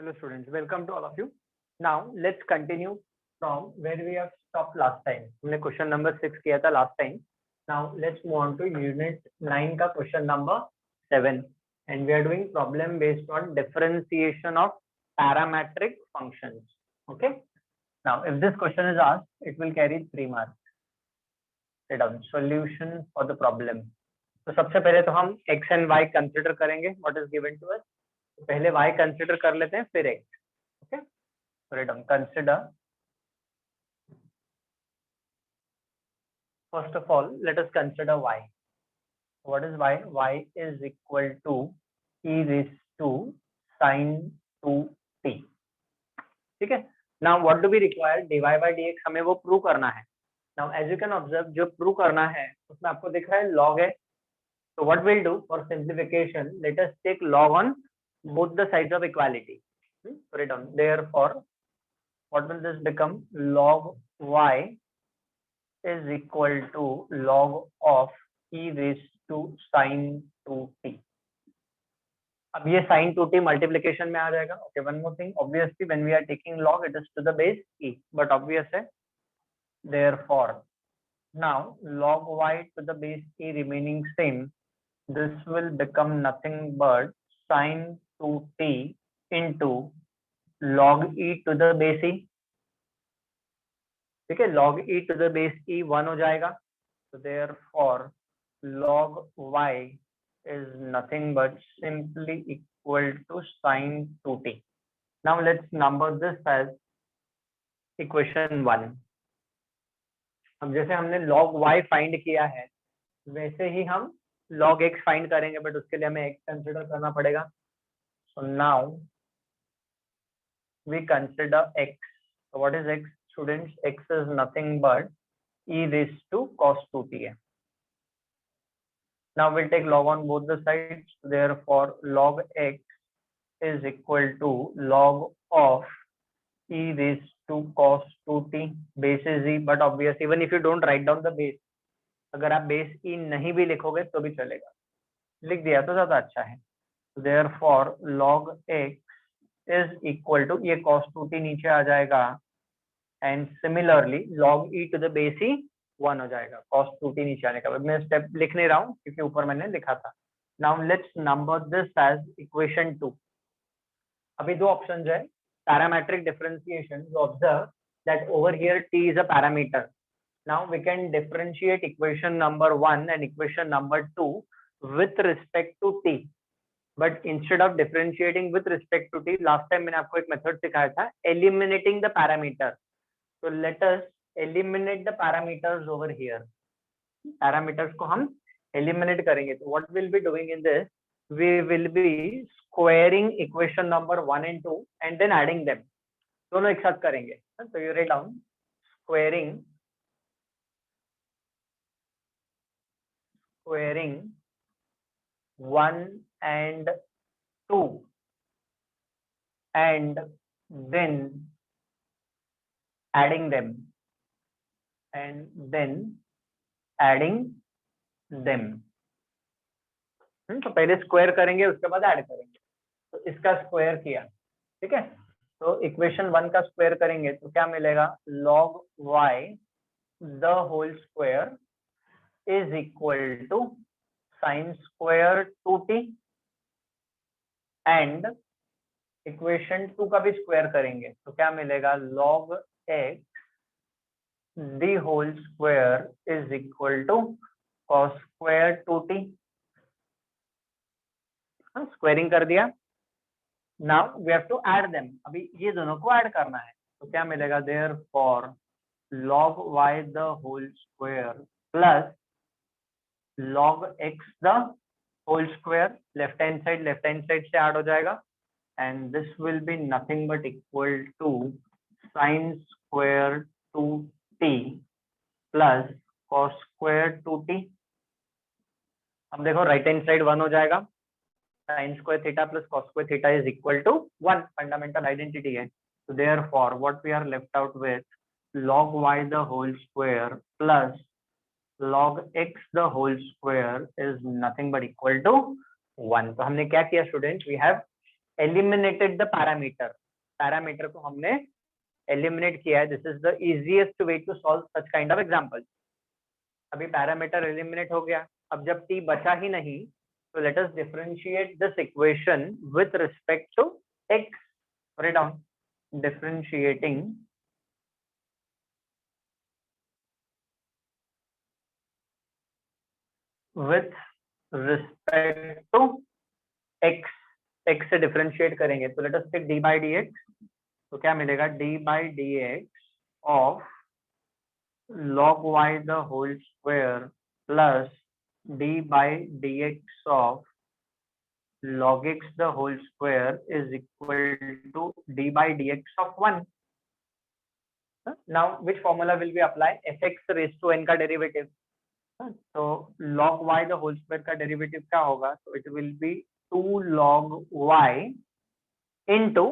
Hello students, welcome to all of you. Now let's continue from where we have stopped last time. हमने question number 6 किया था last time. Now let's move on to unit 9 का question number 7 and we are doing problem based on differentiation of parametric functions. Okay. Now if this question is asked, it will carry 3 marks. Write down solution for the problem. तो सबसे पहले तो हम x and y consider करेंगे what is given to us. पहले y consider कर लेते हैं फिर x. Okay, write down consider. First of all let us consider y. What is y? y is equal to e raise to sin 2t. ठीक है. Now what do we require? dy by dx हमें वो prove करना है. Now as you can observe जो prove करना है उसमें आपको दिख रहा है log है. तो what will do for simplification, let us take log on both the sides of equality. Write down. Therefore, what will this become? Log y is equal to log of e raised to sin 2t. अब ये sin 2t multiplication में आ जाएगा. Okay, one more thing. Obviously, when we are taking log, it is to the base e. But obvious है. Therefore, now log y to the base e remaining same. This will become nothing but sin 2t into log e to the base e. ठीक है, log e to the base e 1 हो जाएगा. So therefore log y is nothing but simply equal to sin 2t. Now let's number this as equation 1. अब जैसे हमने log y find किया है वैसे ही हम log x फाइंड करेंगे, बट उसके लिए हमें x कंसिडर करना पड़ेगा. So now we consider x. So what is x, students? X is nothing but e raised to cos 2t. Now we'll take log on both the sides. Therefore log x is equal to log of e raised to cos 2t. Base is e, but obvious even if you don't write down the base, अगर आप base e नहीं भी लिखोगे तो भी चलेगा. लिख दिया तो ज्यादा अच्छा है. Therefore log x is equal to, ये cos 2t नीचे आ जाएगा and similarly log e to the base e 1 हो जाएगा. cos 2t नीचे आने का बाद मैं स्टेप लिख नहीं रहा हूँ क्योंकि ऊपर मैंने लिखा था. Now let's number this as equation 2. अभी दो ऑप्शंस है. Parametric differentiation. You observe that over here t is a parameter. Now we can differentiate equation number 1 and equation number 2 with respect to t. But instead of differentiating with respect to t, last time मैंने आपको एक method सिखाया था eliminating the parameter. So let us eliminate the parameters over here. Parameters को हम eliminate करेंगे. तो what we'll be doing in this, we will be squaring equation number 1 and 2 and then adding them. दोनों एक साथ करेंगे. So you write down squaring 1 and 2 and then adding them तो पहले स्क्वायर करेंगे उसके बाद ऐड करेंगे. तो इसका स्क्वायर किया. ठीक है. तो इक्वेशन 1 का स्क्वायर करेंगे तो क्या मिलेगा? log y the whole square is equal to sin square 2t and equation 2 का भी स्क्वायर करेंगे तो क्या मिलेगा? log x the whole square is equal to cos square 2t. Squaring कर दिया. Now we have to add them. अभी ये दोनों को ऐड करना है तो क्या मिलेगा? therefore log y the whole square plus log x the whole square. Left hand side से ऐड हो जाएगा and this will be nothing but equal to sin square 2t plus cos square 2t. अब देखो right hand side 1 हो जाएगा. sin square theta plus cos square theta is equal to 1. Fundamental identity है. So therefore what we are left out with, log y the whole square plus log x the whole square is nothing but equal to 1. तो हमने क्या किया student? We have eliminated the parameter, parameter को हमने eliminate किया है. This is the easiest way to solve such kind of example. अभी parameter eliminate हो गया, अब जब t बचा ही नहीं तो let us differentiate this equation with respect to x. Write down, differentiating with respect to x. x से डिफरेंशिएट करेंगे तो let us take d by dx. तो क्या मिलेगा, d by dx of log y the whole square plus d by dx of log x the whole square is equal to d by dx of 1. Now which formula will we apply? fx raised to n का derivative. तो log y the whole square का derivative क्या होगा, तो it will be 2 log y into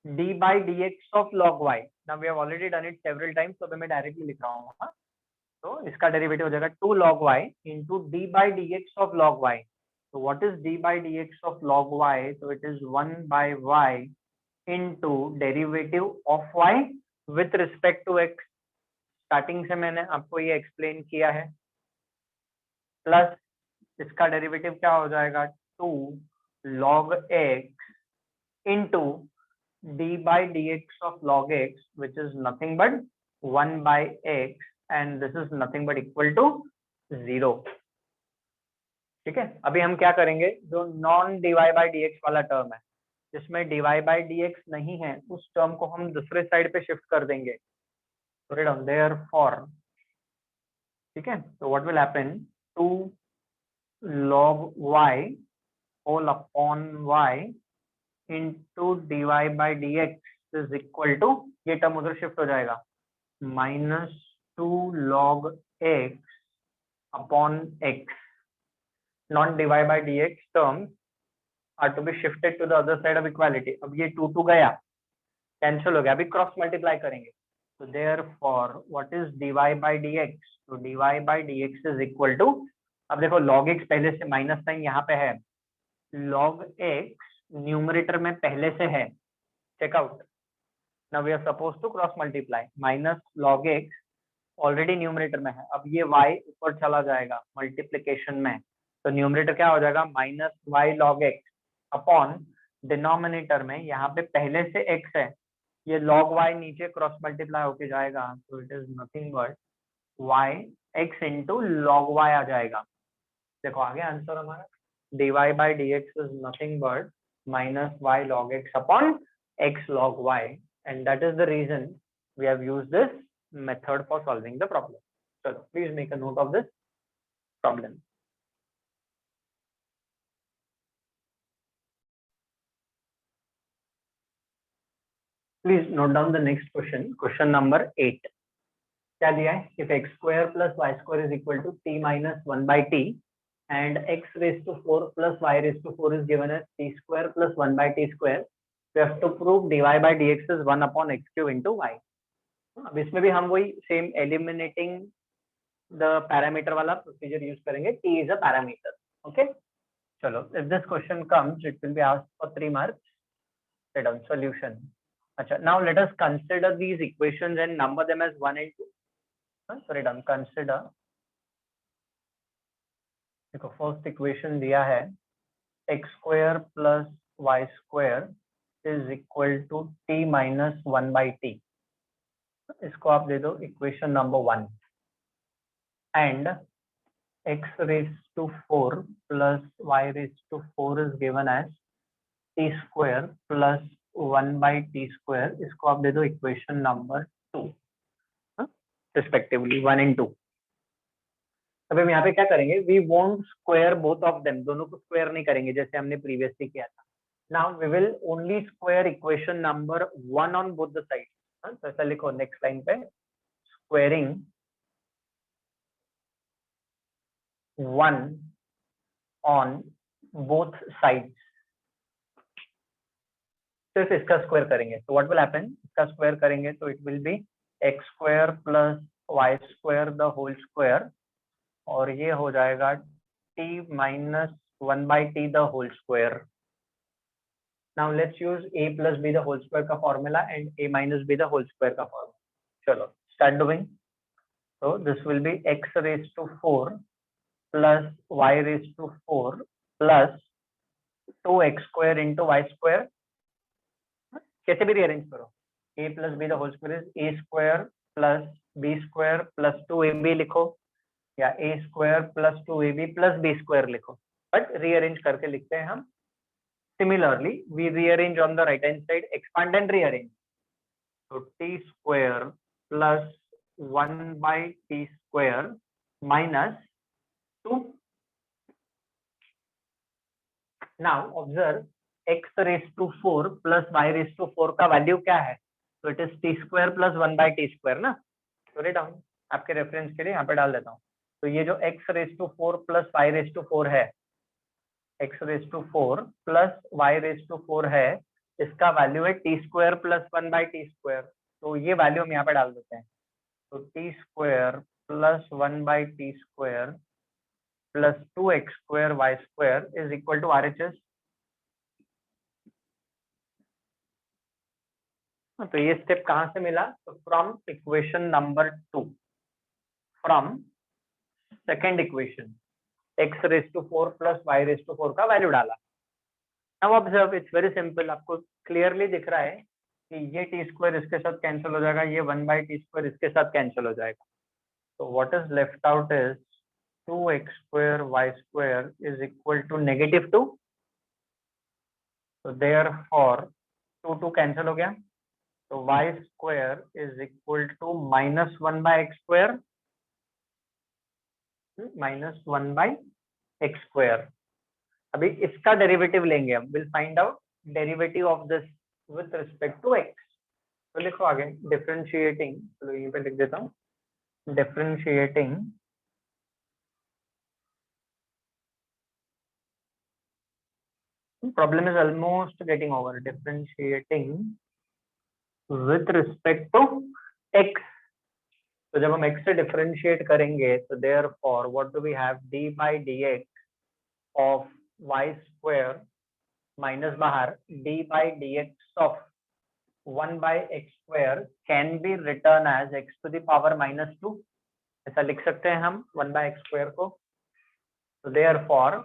d by dx of log y. Now we have already done it several times, तो मैं directly लिख रहा हूँ. तो इसका डेरिवेटिव हो जाएगा 2 log y into d by dx of log y. So what is d by dx of log y? So it is 1 by y into derivative of y with respect to x. Starting से मैंने आपको ये explain किया है. Plus इसका derivative क्या हो जाएगा, 2 log x into d by dx of log x, which is nothing but 1 by x, and this is nothing but equal to 0. ठीक है, अभी हम क्या करेंगे, जो नॉन dy by dx वाला टर्म है, जिसमें dy by dx नहीं है, उस टर्म को हम दूसरे साइड पे शिफ्ट कर देंगे. Therefore, ठीक है, तो what will happen, 2 log y whole upon y into dy by dx is equal to, ये टर्म उधर शिफ्ट हो जाएगा, -2 log x upon x. Non-dy by dx terms are to be shifted to the other side of equality. अब ये 2 गया, cancel हो गया, अभी क्रॉस मल्टीप्लाई करेंगे. तो therefore what is dy by dx? तो dy by dx is equal to, अब देखो log x पहले से माइनस साइन यहाँ पे है, log x न्यूमरेटर में पहले से है, check out. Now we are suppose to cross multiply, minus log x already numerator में है, अब ये y ऊपर चला जाएगा मल्टीप्लीकेशन में, तो न्यूमरेटर क्या हो जाएगा, -y log x upon denominator में यहाँ पे पहले से x है, ये log y नीचे क्रॉस मल्टीप्लाई होके जाएगा, तो it is nothing but y x into log y आ जाएगा. देखो आगे आंसर हमारा, dy by dx is nothing but -y log x upon x log y, and that is the reason we have used this method for solving the problem. So please make a note of this problem. Please note down the next question, question number 8. क्या दिया है, if x square plus y square is equal to t minus 1 by t and x raised to 4 plus y raised to 4 is given as t square plus 1 by t square, we have to prove dy by dx is 1 upon x cube into y. अब इसमें भी हम वही same eliminating the parameter वाला procedure use करेंगे, t is a parameter. Okay, चलो, if this question comes it will be asked for 3 marks. Write down solution. अच्छा, now let us consider these equations and number them as 1 and 2. So write down, consider, देखो first equation दिया है x square plus y square is equal to t minus 1 by t. इसको आप दे दो equation number 1, and x raised to 4 plus y raised to 4 is given as t square plus 1 by t square, इसको आप दे दो equation number 2, respectively 1 and 2. अब हम यहाँ पे क्या करेंगे, we won't square both of them, दोनों को स्क्वायर नहीं करेंगे जैसे हमने प्रीवियसली किया था. Now we will only square equation number 1 on both the side. तो ऐसा लिखो नेक्स्ट लाइन पे, स्क्वायरिंग 1 ऑन बोथ साइड्स. सिर्फ इसका स्क्वायर करेंगे तो व्हाट विल हैपन, इसका स्क्वायर करेंगे तो it will be x square plus y square the whole square, और ये हो जाएगा t minus 1 by t the whole square. Now let's use a plus b the whole square का formula and a minus b the whole square का formula. चलो start doing. So this will be x raised to 4 plus y raised to 4 plus 2x square into y square. कैसे भी rearrange करो. a plus b the whole square is a square plus b square plus 2ab लिखो या a square plus 2ab plus b square लिखो. But rearrange करके लिखते हैं हम. Similarly, we rearrange on the right hand side, expand and rearrange. So t square plus 1 by t square minus 2. Now observe x raised to 4 plus y raised to 4 का value क्या है? So it is t square plus 1 by t square ना. So write down. आपके reference के लिए यहाँ पे डाल देता हूँ. तो ये जो x raised to 4 plus y raised to 4 है, x raised to 4 plus y raised to 4 है, इसका वैल्यू है t square plus 1 by t square. तो ये वैल्यू हम यहाँ पे डाल देते हैं. तो t square plus 1 by t square plus 2x square y square is equal to RHS. तो ये स्टेप कहाँ से मिला? तो from equation number 2, from second equation x raised to 4 plus y raised to 4 का वैल्यू डाला. Now observe, it's very simple. आपको clearly दिख रहा है कि ये t स्क्वायर इसके साथ कैंसिल हो जाएगा, ये 1 by t स्क्वायर इसके साथ कैंसिल हो जाएगा. तो what is left out is 2x square y square is equal to -2. So therefore 2 cancel हो गया. तो y square is equal to -1 by x square, -1 by x square. अभी इसका डेरिवेटिव लेंगे हम. Will find out derivative of this with respect to x. तो लिखो आगे डिफरेंशिएटिंग. चलो यहीं पे लिख देता हूँ. Differentiating problem is almost getting over. Differentiating with respect to x. तो जब हम x से डिफरेंशिएट करेंगे तो therefore what do we have? d by dx of y square minus बाहर d by dx of 1 by x square can be written as x to the power -2. ऐसा लिख सकते हैं हम 1 by x square को. तो therefore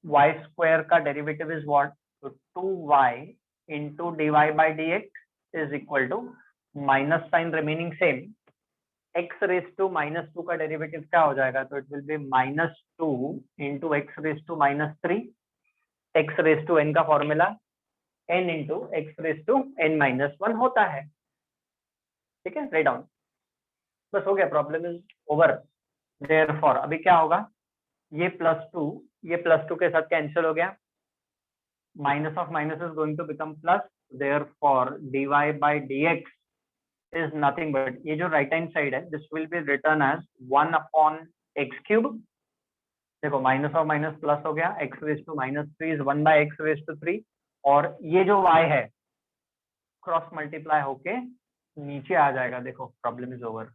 y square का derivative is what? तो 2y into dy by dx is equal to minus sine remaining same. x raised to -2 का डेरिवेटिव क्या हो जाएगा? तो it will B -2 into x raised to -3. x raised to n का formula n into x raised to n-1 होता है. ठीक है, राइट डाउन. बस हो गया, प्रॉब्लम इज ओवर. देयरफॉर अभी क्या होगा? ये +2 ये +2 के साथ कैंसिल हो गया. Minus of minus is going to become plus. Therefore dy by dx is nothing but ये जो राइट हैंड साइड है this will be written as 1 upon x cube. देखो माइनस ऑफ माइनस प्लस हो गया. x raised to -3 is 1 by x raised to 3. और ये जो y है क्रॉस मल्टीप्लाई होके नीचे आ जाएगा. देखो problem is over.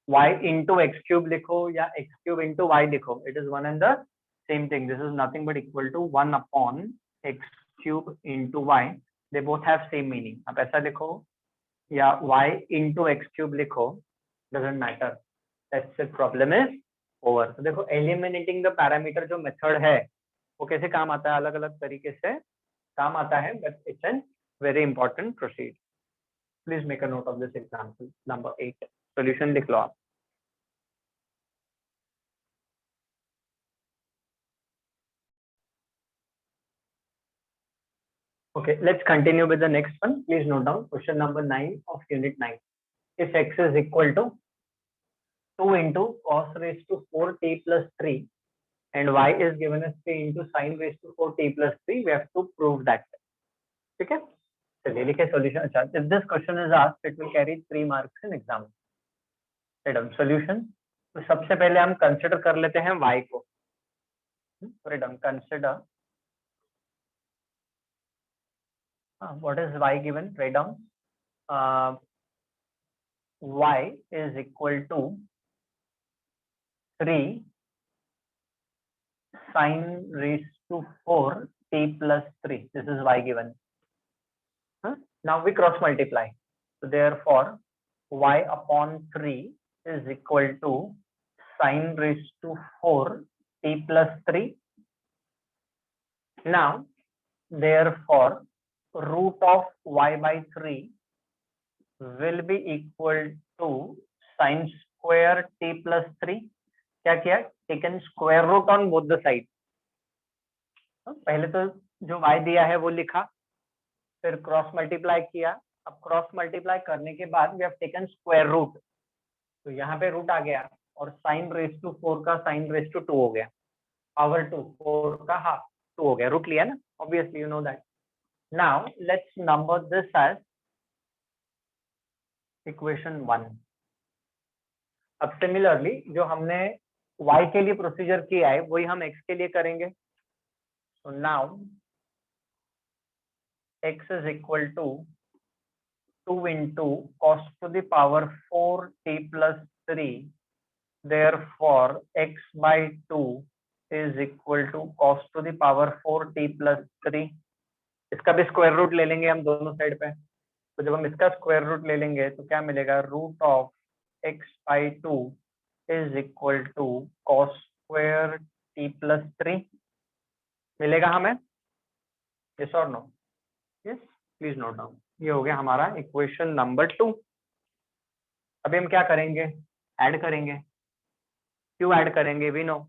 y into x cube लिखो या x cube into y लिखो, it is one and the same thing. This is nothing but equal to 1 upon x cube into y. They both have same meaning. आप ऐसा लिखो या y into x cube लिखो, doesn't matter. That's it. Problem is over. तो देखो eliminating the parameter जो method है वो कैसे काम आता है? अलग अलग तरीके से काम आता है, but it's a very important procedure. Please make a note of this example number 8. Solution लिख लो आप. Okay, let's continue with the next one. Please note down question number 9 of unit 9. If x is equal to 2 into cos raised to 4t plus 3 and y is given as 3 into sin raised to 4t plus 3, we have to prove that. ठीक है, चलिए लिखे solution. अच्छा, if this question is asked, it will carry 3 marks in exam. Write down solution. तो सबसे पहले हम consider कर लेते हैं y को. Write down consider. What is y given? Write down y is equal to 3 sin raised to 4 t plus 3. This is y given. Now we cross multiply. So therefore, y upon 3 is equal to sine raised to 4 t plus 3. Now, therefore, root of y by 3 will be equal to sine square t plus 3. क्या किया? Taken square root on both the sides. पहले तो जो y दिया है वो लिखा, फिर क्रॉस मल्टीप्लाई किया. अब क्रॉस मल्टीप्लाई करने के बाद we have taken square root, तो यहाँ पे रूट आ गया और साइन रेस टू 4 का साइन रेस टू 2 हो गया, पावर 2, 4 का हाफ 2 हो गया, रूट लिया ना, obviously you know that. Now let's number this as equation 1. अब सिमिलरली जो हमने y के लिए प्रोसीजर किया है वही हम x के लिए करेंगे. So now x is equal to 2 into cos to the power 4 t plus 3. Therefore, x by 2 is equal to cos to the power 4 t plus 3. इसका भी स्क्वायर रूट ले लेंगे हम दोनों साइड पे. तो जब हम इसका स्क्वायर रूट ले लेंगे तो क्या मिलेगा? Root of x by 2 is equal to cos square t plus 3 मिलेगा हमें. yes or no? yes, please note down. ये हो गया हमारा इक्वेशन नंबर 2. अभी हम क्या करेंगे? ऐड करेंगे. क्यों ऐड करेंगे? We know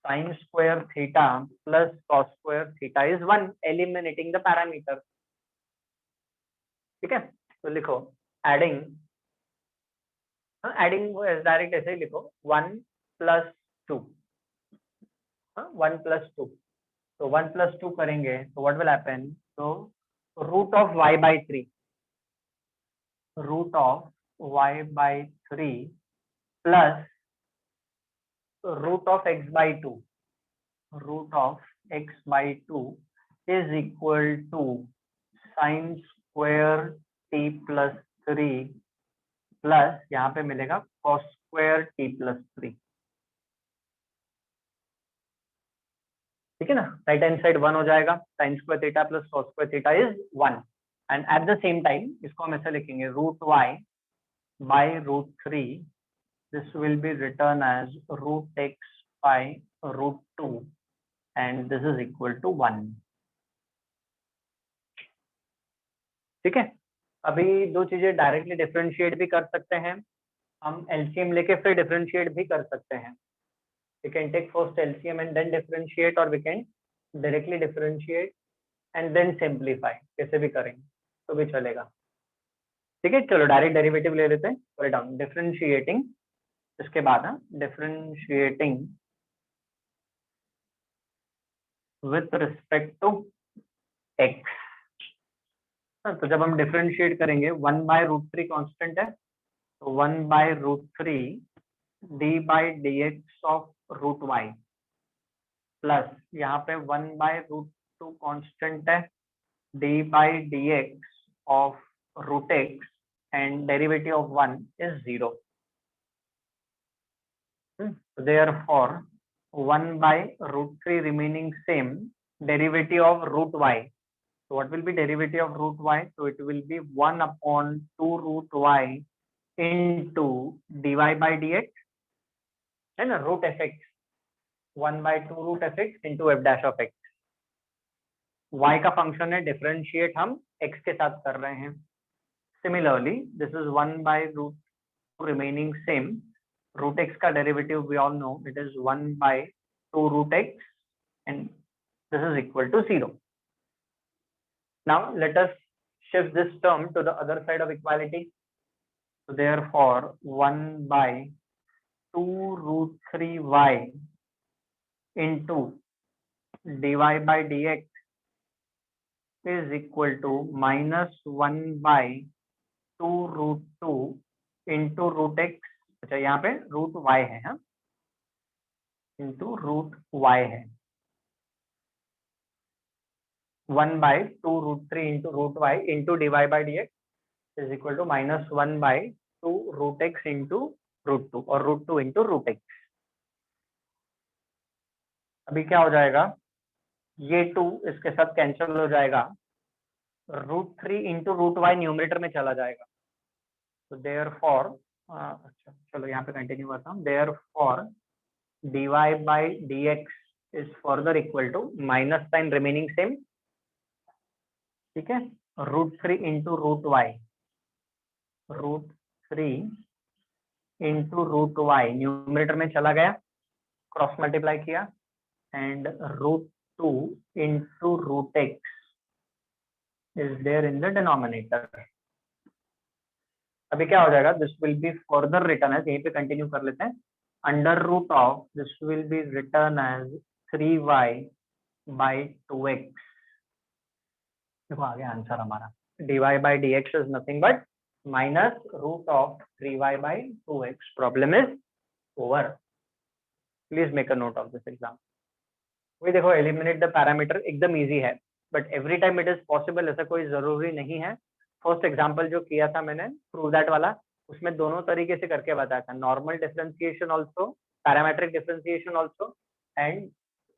sin square theta plus cos square theta is 1, eliminating the parameter. ठीक है, तो लिखो एडिंग, एडिंग डायरेक्ट ऐसे ही लिखो 1 plus 2, 1 plus 2. तो 1 plus 2 करेंगे तो व्हाट विल हैपन? तो root of y by 3, root of y by 3 plus root of x by 2, root of x by 2 is equal to sin square t plus 3 plus यहाँ पे मिलेगा cos square t plus 3. ठीक है ना, right hand side 1 हो जाएगा, sin square theta plus cos square theta is 1. And at the same time इसको हम ऐसे लिखेंगे root y by root 3. This will be written as root x by root 2 and this is equal to 1. ठीक है, अभी दो चीजें directly differentiate भी कर सकते हैं हम, एलसीएम लेके फिर डिफरेंशिएट भी कर सकते हैं. We can take first LCM and then differentiate, or we can directly differentiate and then simplify. कैसे भी करेंगे तो भी चलेगा. ठीक है, चलो डायरेक्ट डेरिवेटिव ले लेते हैं. राइट डाउन डिफरेंशिएटिंग, इसके बाद differentiating with respect to x. तो जब हम डिफरेंशिएट करेंगे 1 by root 3 कांस्टेंट है, तो 1 by root 3 d by dx of root y plus यहाँ पे 1 by root 2 कांस्टेंट है, d by dx of root x and derivative of 1 is 0. Therefore, 1 by root 3 remaining same, derivative of root y. So what will be derivative of root y? So it will be 1 upon 2 root y into dy by dx and root fx. 1 by 2 root fx into f dash of x. y का function है, differentiate हम x के साथ कर रहे हैं. Similarly, this is 1 by root 2 remaining same. Root x का derivative we all know it is 1 by 2 root x and this is equal to 0. Now let us shift this term to the other side of equality. So therefore 1 by 2 root 3y into dy by dx is equal to minus 1 by 2 root 2 into root x. अच्छा यहाँ पे root y है, हाँ, into root y है. 1 by 2 root 3 into root y into dy by dx is equal to minus 1 by 2 root x into root 2 और root 2 into root x. अभी क्या हो जाएगा? ये 2 इसके साथ कैंसिल हो जाएगा, √3 इंटू √y न्यूमरेटर में चला जाएगा। तो देयर फॉर, अच्छा चलो यहाँ पे कंटिन्यू करता हूँ, therefore dy by dx is further equal to minus sine remaining same, ठीक है, √3 into √y, √3 into √y numerator में चला गया, क्रॉस मल्टीप्लाई किया, and √2 into √x is there in the denominator। अभी क्या हो जाएगा, this will be further written as, यहीं पे कंटिन्यू कर लेते हैं, under root of this will be written as 3y by 2x। देखो आ गया आंसर हमारा, dy by dx is nothing but minus root of 3y by 2x। Problem is over. Please make a note of this exam. वही देखो, eliminate the parameter एकदम easy है, but every time it is possible, ऐसा कोई जरूरी नहीं है। First example जो किया था मैंने प्रूव दैट वाला, उसमें दोनों तरीके से करके बताया था, normal differentiation also, parametric differentiation also, and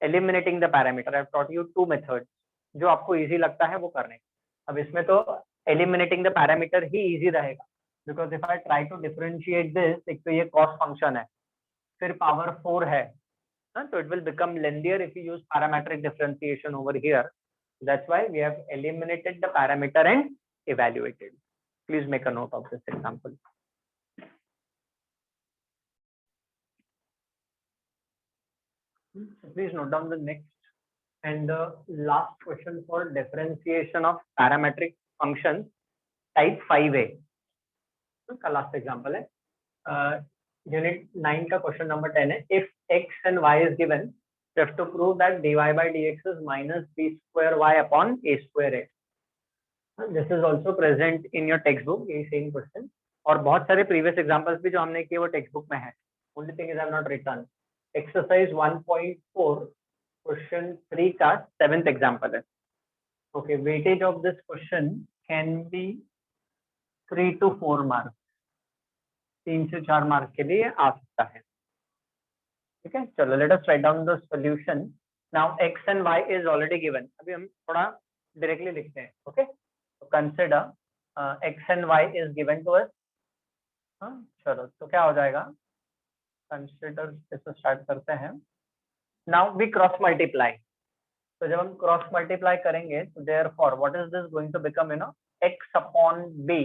eliminating the parameter. I have taught you 2 methods, जो आपको इजी लगता है वो करने। अब इसमें तो एलिमिनेटिंग द पैरामीटर ही इजी रहेगा, because if I try to differentiate this, एक तो ये कॉस्ट फंक्शन है, फिर पावर 4 है, so it will become lengthier if you use parametric differentiation over here। That's why we have eliminated the parameter and evaluated। Please make a note of this example। Please note down the next and the last question for differentiation of parametric functions type 5a। का last example है, unit 9 का question number 10 है, if x and y is given, you have to prove that dy by dx is minus b square y upon a square x। This is also present in your textbook, यही same question, और बहुत सारे previous examples भी जो हमने किए वो text book में है। Only thing is I have not return. Exercise 1.4 question 3 का 7th एग्जांपल है। Okay, weightage of this question can be 3 to 4 marks, 3 से 4 मार्क के लिए आ सकता है। ठीक है, चलो let us write down the solution. Now x and y is already given, अभी हम थोड़ा डायरेक्टली लिखते हैं। ओके, तो consider x and y is given to us. चलो तो क्या हो जाएगा, कंसिडर इसको स्टार्ट करते हैं। नाउ वी क्रॉस मल्टीप्लाई, तो जब हम क्रॉस मल्टीप्लाई करेंगे तो therefore what is this going to become, you know, x upon b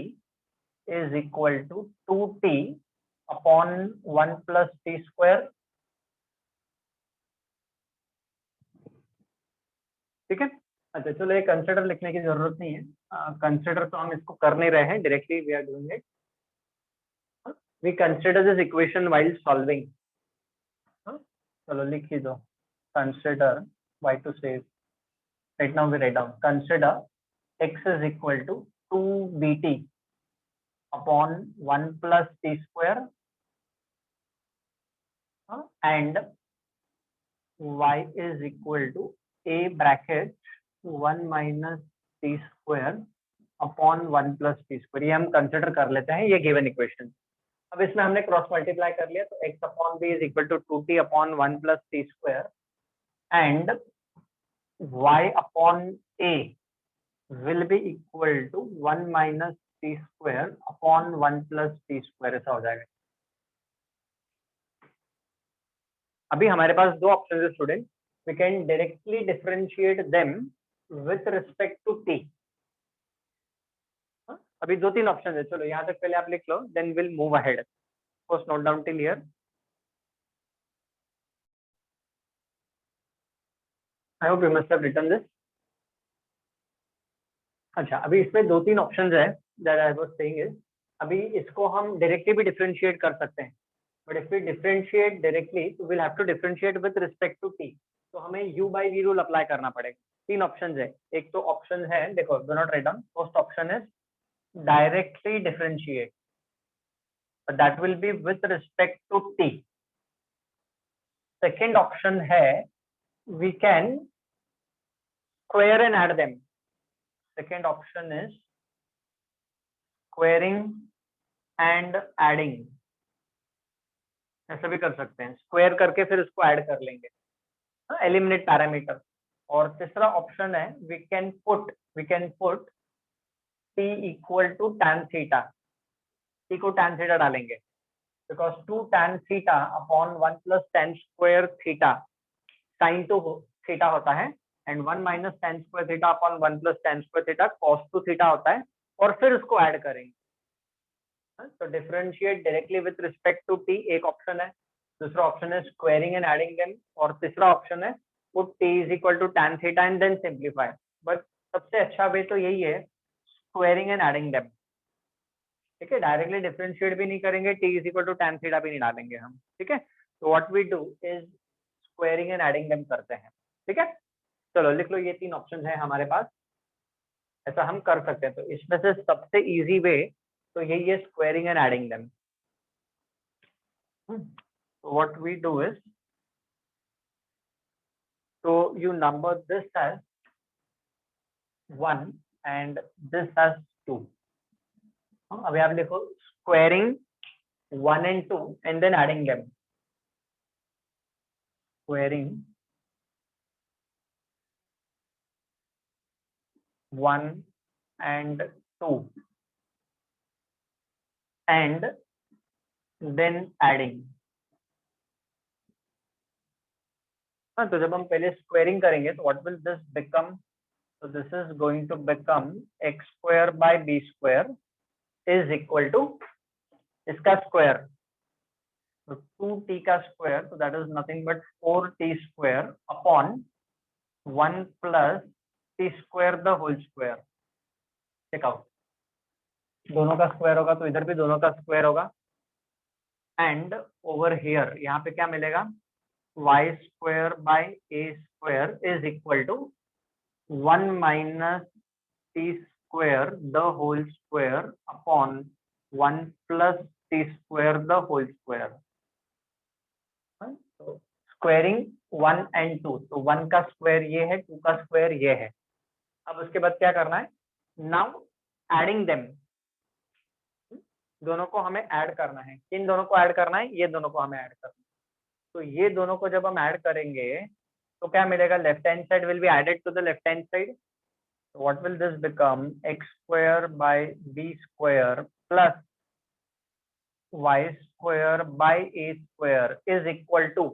is equal to 2t upon 1 plus t square। ठीक है, अच्छा चलो ये कंसिडर लिखने की जरूरत नहीं है, कंसिडर तो हम इसको कर नहीं रहे हैं, directly we are doing it. We consider this equation while solving. चलो लिख ही दो, consider, why to save, right now we write down, consider x is equal to 2bt upon 1 plus t square and y is equal to a bracket 1 minus t square upon 1 plus t square। ये हम consider कर लेते हैं ये given equation. अब इसमें हमने cross multiply कर लिया, तो x upon b is equal to 2t upon 1 plus t square and y upon a will be equal to 1 minus t square upon 1 plus t square, ऐसा हो जाएगा। अभी हमारे पास दो ऑप्शन है student, we can directly differentiate them with respect to t। अभी 2-3 option है, चलो यहाँ तक पहले आप लिख लो, then will move ahead. First note down till here. I hope you must have written this. अच्छा, अभी इसमें 2-3 ऑप्शंस है that I was saying is, अभी इसको हम डायरेक्टली भी डिफरेंशिएट कर सकते हैं, but if we differentiate directly तो will have to differentiate with respect to t, तो हमें u by v rule apply करना पड़ेगा। 3 ऑप्शंस है, एक तो ऑप्शन है, देखो do not write down, first option is directly differentiate, that will be with respect to t। Second option है we can square and add them. Second option is squaring and adding, ऐसा भी कर सकते हैं, square करके फिर उसको add कर लेंगे, एलिमिनेट पैरामीटर। और तीसरा ऑप्शन है we can put t equal to tan theta, t को tan थीटा डालेंगे because 2 tan theta upon 1 plus tan square theta sin two theta होता है and 1 minus tan square theta upon 1 plus tan square theta cos two theta होता है और फिर उसको add करेंगे। तो differentiate directly with respect to t एक ऑप्शन है, दूसरा ऑप्शन है स्क्वायरिंग एंड एडिंग देम, और तीसरा ऑप्शन है put t is equal to tan theta and then simplify. But सबसे अच्छा वे तो यही है, स्क्वायरिंग एंड एडिंग देम। ठीक है, डायरेक्टली डिफरेंशिएट भी नहीं करेंगे, t is equal to tan theta भी नहीं डालेंगे हम। ठीक है, तो what we do is squaring and adding them करते हैं। ठीक है, चलो लिख लो, ये 3 ऑप्शन है हमारे पास, ऐसा हम कर सकते हैं। तो इसमें से सबसे इजी वे तो यही है, squaring and adding them. What we do is, so you number this as 1 and this as 2. अभी आप लिखो squaring 1 and 2 and then adding them. Squaring 1 and 2 and then adding. हाँ, तो जब हम पहले स्क्वायरिंग करेंगे तो what will this become? So this is going to become x square by b square is equal to इसका स्क्वायर, तो 2t का स्क्वायर, तो that is nothing but 4t square upon 1 plus t square the whole square. Check out, दोनों का square होगा तो इधर भी दोनों का स्क्वायर होगा, एंड ओवर हियर यहाँ पे क्या मिलेगा, y square by a square is equal to 1 minus t square the whole square upon 1 plus t square the whole square. तो स्क्वायरिंग 1 एंड 2, तो 1 का स्क्वायर ये है, 2 का स्क्वायर ये है। अब उसके बाद क्या करना है, नाउ एडिंग देम, दोनों को हमें ऐड करना है। किन दोनों को ऐड करना है, ये दोनों को हमें ऐड करना है। तो ये दोनों को जब हम ऐड करेंगे तो क्या मिलेगा, left hand side will be added to the left hand side, what will this become, x square by b square plus y square by a square is equal to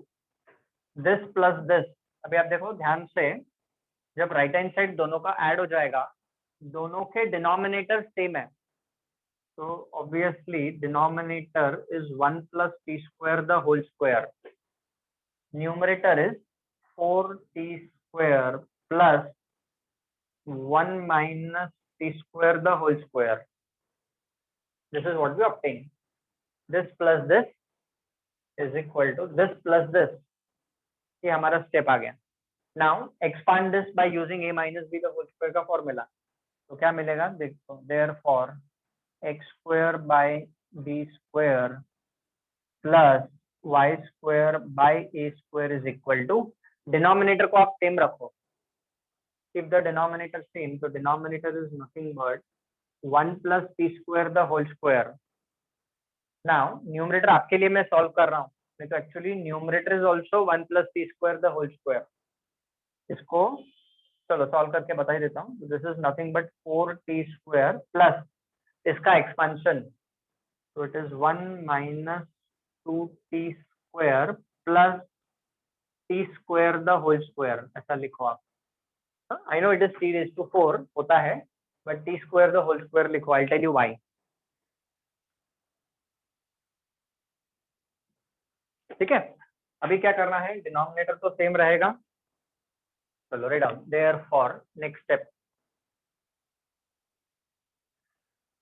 this plus this. अभी आप देखो ध्यान से, जब right hand side दोनों का add हो जाएगा, दोनों के डिनोमिनेटर सेम है, तो obviously denominator is 1 plus t square the whole square, numerator is 4t square plus 1 minus t square the whole square. This is what we obtain, this plus this is equal to this plus this, ये हमारा step आ गया। Now expand this by using a minus b the whole square का formula, तो क्या मिलेगा देखो, therefore x square by b square plus y square by a square is equal to, denominator को आप सेम रखो, if the denominator same, तो denominator is nothing but 1 plus t square the whole square. Now numerator आपके लिए मैं solve कर रहा हूँ, नहीं तो actually numerator is also 1 plus t square the whole square. इसको चलो सॉल्व करके बता ही देता हूँ, this is nothing but 4t square plus इसका एक्सपेंशन, तो it is 1 minus 2t square plus t square the whole square, ऐसा लिखो आप। I know it is t raised to 4 होता है, but t square the whole square लिखो, I tell you why. ठीक है, अभी क्या करना है, डिनोमिनेटर तो सेम रहेगा, चलो write down, therefore next step,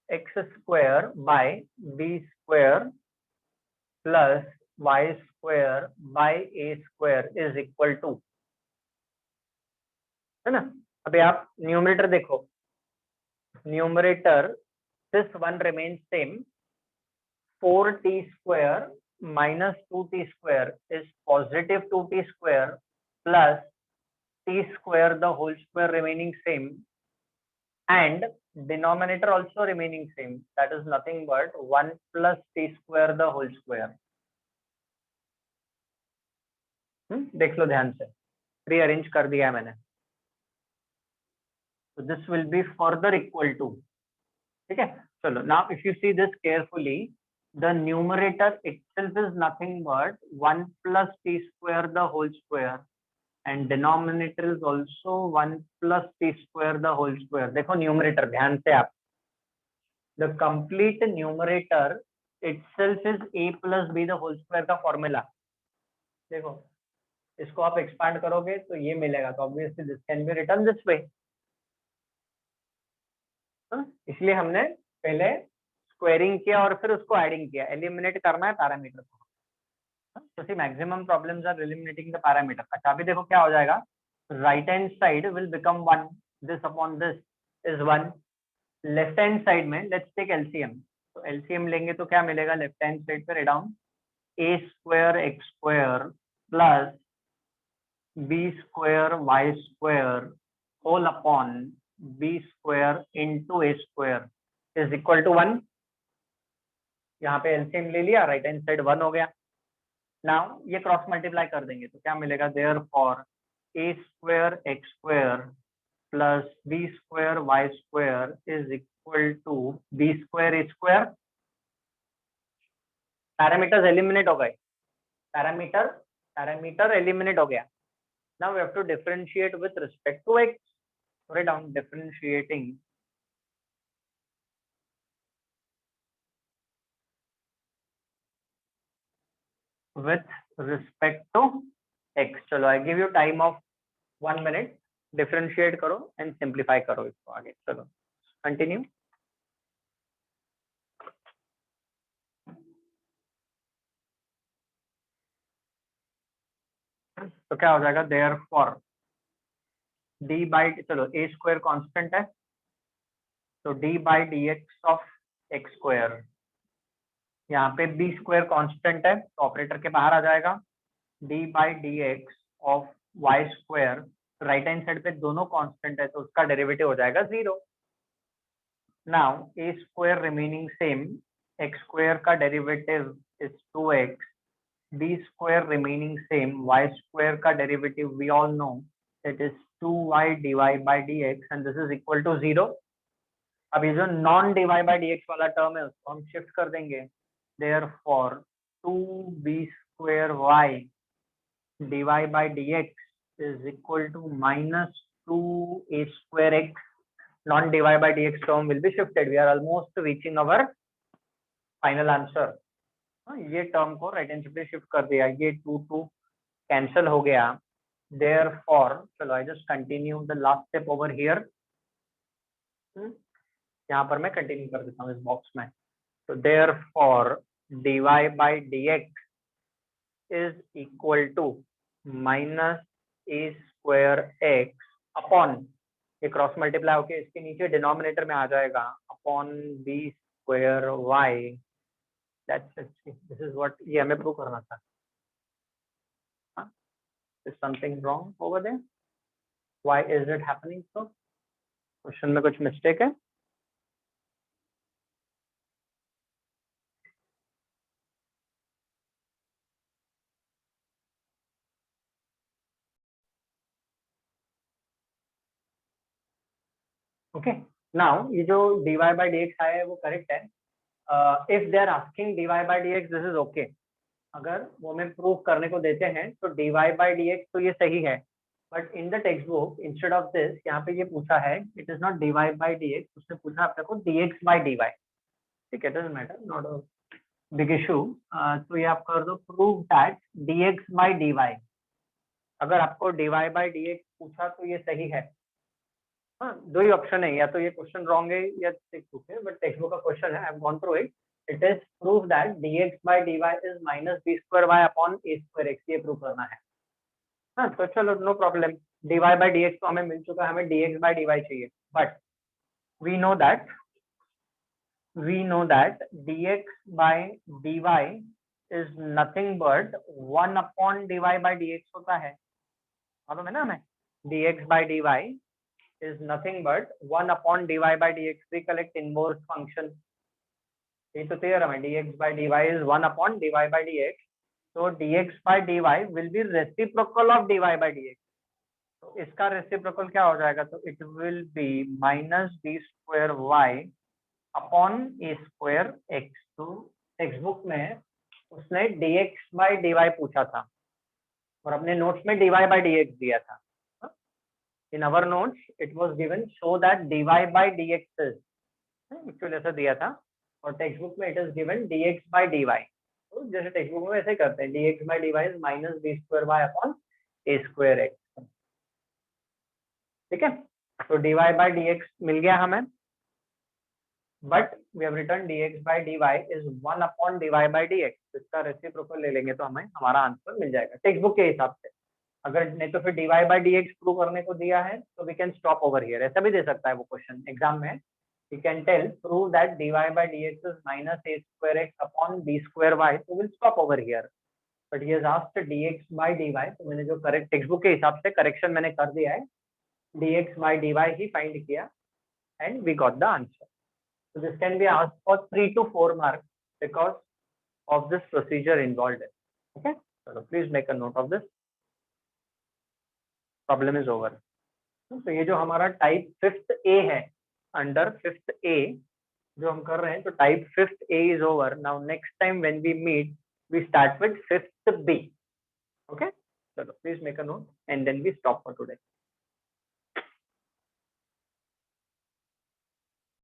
x square by b square plus y square by a square is equal to, है ना। अभी आप न्यूमरेटर देखो, न्यूमरेटर दिस one remains same, 4t square minus 2t square is positive 2t square plus t square the whole square remaining same, and denominator also remaining same, that is nothing but 1 plus t square the whole square. देख लो ध्यान से, rearrange कर दिया है मैंने। So this will be further equal to, ठीक है. चलो, now if you see this carefully, the numerator itself is nothing but 1 plus t square the whole square, and denominator is also 1 plus t square the whole square. देखो numerator, ध्यान से आप, the complete numerator itself is a plus b the whole square का formula. देखो, इसको आप expand करोगे तो ये मिलेगा, तो obviously this can be written this way. इसलिए हमने पहले स्क्वायरिंग किया और फिर उसको एडिंग किया. एलिमिनेट करना है पैरामीटर को. तो see maximum problems are eliminating the parameter. अच्छा, अभी देखो क्या हो जाएगा. Right hand side will become 1, this upon this is 1. Left hand side में लेट्स टेक एलसीएम. तो एलसीएम लेंगे तो क्या मिलेगा लेफ्ट हैंड साइड पे, down a square x square plus b square y square whole upon b square into a square is equal to 1. यहाँ पे LCM ले लिया, राइट हैंड साइड 1 हो गया. नाउ ये क्रॉस मल्टीप्लाई कर देंगे तो क्या मिलेगा, therefore a square x square plus b square y square is equal to b square a square. Parameters eliminate हो गए, पैरामीटर एलिमिनेट हो गया. Now we have to differentiate with respect to x. Write down differentiating with respect to x. चलो, I give you time of 1 minute. Differentiate करो and simplify करो इसको आगे. चलो कंटिन्यू. तो क्या हो जाएगा, देयरफॉर डी बाई, चलो ए स्क्वायर कांस्टेंट है तो D by d x of x square. यहाँ पे बी स्क्वायर कांस्टेंट है तो ऑपरेटर के बाहर आ जाएगा. D by d x of y square, right hand side पे दोनों कांस्टेंट है तो उसका डेरिवेटिव हो जाएगा 0. Now a square remaining same, x square का derivative is 2x, b square remaining same, y square का derivative we all know it is 2y dy by dx and this is equal to 0. अब ये जो non dy by dx वाला term है उसको हम shift कर देंगे. Therefore 2b square y dy by dx is equal to minus 2a square x. Non dy by dx term will be shifted. We are almost reaching our final answer. ये term को right hand पे shift कर दिया, ये 2 cancel हो गया. Therefore, चलो I just continue the last step over here. यहाँ पर मैं कंटिन्यू कर देता हूँ इस बॉक्स में. तो therefore dy by dx is equal to minus a square x upon, ये क्रॉस मल्टीप्लाई होके इसके नीचे डिनोमिनेटर में आ जाएगा, upon b square y. That's it. This is what ये हमें प्रूव करना था. Is something wrong over there? Why is it happening so? Question में कुछ मिस्टेक है? ओके, नाउ ये जो dy by dx आया है वो करेक्ट है. If they are asking dy by dx this is okay. अगर वो हमें प्रूव करने को देते हैं तो dy by dx तो ये सही है, but in the text book instead of this यहाँ पे ये पूछा है it is not dy by dx, उसने पूछा आपने को dx by dy. ठीक है, doesn't matter, not a big issue. तो ये आप कर दो, prove that dx by dy. अगर आपको dy by dx पूछा तो ये सही है. हाँ, दो ही ऑप्शन है, या तो ये क्वेश्चन रॉन्ग है या ठीक है, बट टेक्स्ट बुक का क्वेश्चन है, I have gone through it. It is prove that dx by dy is minus b square y upon a square x. ये प्रूव करना है. हाँ, तो चलो no problem. dy by dx तो हमें मिल चुका है, हमें dx by dy चाहिए. But we know that dx by dy is nothing but 1 upon dy by dx होता है. मालूम है ना हमें, dx by dy is nothing but 1 upon dy by dx. We collect inverse function. ये तो theorem है, dx by dy is 1 upon dy by dx. So dx by dy will be reciprocal of dy by dx. तो इसका reciprocal क्या हो जाएगा, तो it will be minus b square y upon a square x. तो text book में उसने dx by dy पूछा था और अपने नोट्स में dy बाई dx दिया था। In our notes it was given so that dy by dx is, actually ऐसा दिया था, और टेक्स्ट बुक में it is given dx by dy। तो जैसे टेक्स्ट बुक में ऐसे करते हैं, dx by dy is minus b square y upon a square x. ठीक है, तो dy बाई dx मिल गया हमें, but we have written dx by dy is 1 upon dy by dx। इसका रेसिप्रोकल ले लेंगे तो हमें हमारा आंसर मिल जाएगा टेक्स्ट बुक के हिसाब से। अगर नहीं तो फिर dy बाई dx प्रूव करने को दिया है तो we can stop over here, ऐसा भी दे सकता है वो क्वेश्चन एग्जाम में। We can tell prove that dy by dx is minus a square x upon b square y, तो will stop over here. But he has asked dx by dy, तो मैंने जो करेक्ट टेक्स्ट बुक के हिसाब से correction मैंने कर दिया है, dx बाई dy ही फाइंड किया and we got the answer. So this can be asked for 3 to 4 marks because of this procedure involved. Okay, so please make a note of this. Problem is over. तो ये जो हमारा type 5th A है, under 5th A जो हम कर रहे हैं, तो type 5th A is over. Now next time when we meet, we start with 5th B. Okay, so please make a note and then we stop for today.